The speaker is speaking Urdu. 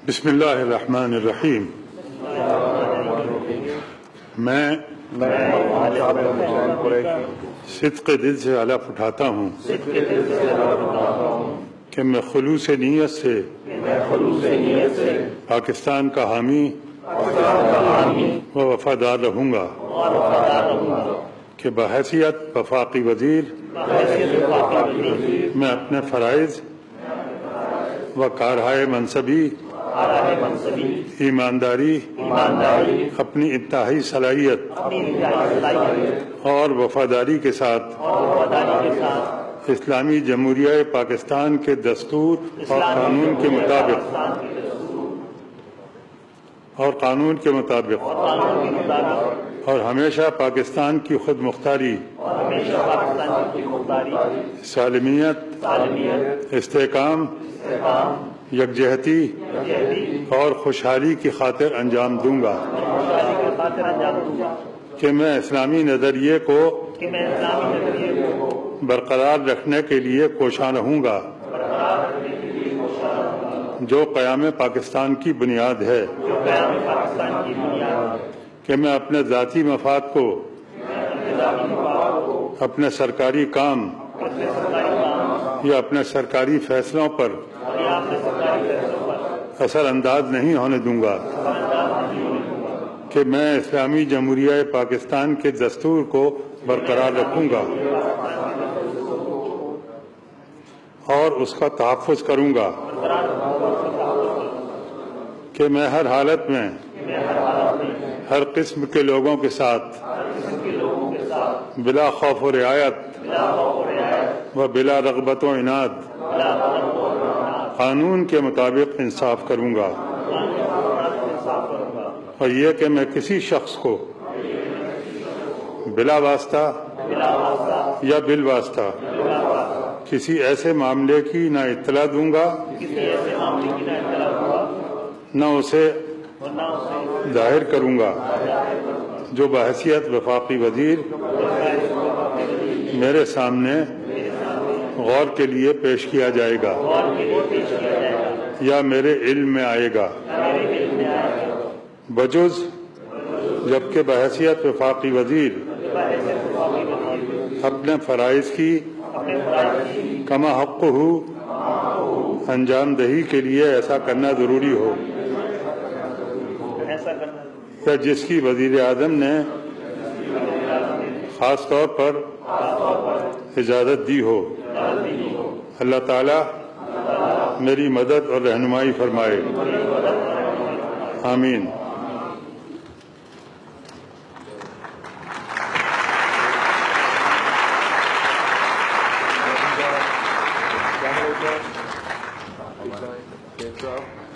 بسم اللہ الرحمن الرحیم۔ میں صدق دل سے حلف اٹھاتا ہوں کہ میں خلوص نیت سے پاکستان کا حامی و وفادار رہوں گا کہ بحیثیت وفاقی وزیر میں اپنے فرائض و کارہائے منصبی ایمانداری اپنی انتہائی صلاحیت اور وفاداری کے ساتھ اسلامی جمہوریہ پاکستان کے دستور اور قانون کے مطابق اور ہمیشہ پاکستان کی خود مختاری، سالمیت، استحکام، یکجہتی اور خوشحالی کی خاطر انجام دوں گا کہ میں اسلامی نظریے کو برقرار رکھنے کے لیے کوشاں رہوں گا جو قیام پاکستان کی بنیاد ہے، کہ میں اپنے ذاتی مفاد کو اپنے سرکاری کام یا اپنے سرکاری فیصلوں پر اثر انداز نہیں ہونے دوں گا، کہ میں اسلامی جمہوریہ پاکستان کے دستور کو برقرار رکھوں گا اور اس کا تحفظ کروں گا، کہ میں ہر حالت میں ہر قسم کے لوگوں کے ساتھ بلا خوف و رعایت و بلا رغبت و عناد قانون کے مطابق انصاف کروں گا، اور یہ کہ میں کسی شخص کو بلا واسطہ یا بالواسطہ کسی ایسے معاملے کی نہ اطلاع دوں گا نہ اسے ظاہر کروں گا جو بحیثیت وفاقی وزیر میرے سامنے غور کے لیے پیش کیا جائے گا یا میرے علم میں آئے گا، بجز جبکہ بحیثیت وفاقی وزیر اپنے فرائض کی کما حق ہو انجام دہی کے لیے ایسا کرنا ضروری ہو، یا جس کی وزیر اعظم نے خاص طور پر اجازت دی ہو۔ اللہ تعالی میری مدد اور رہنمائی فرمائے، آمین۔ Good job.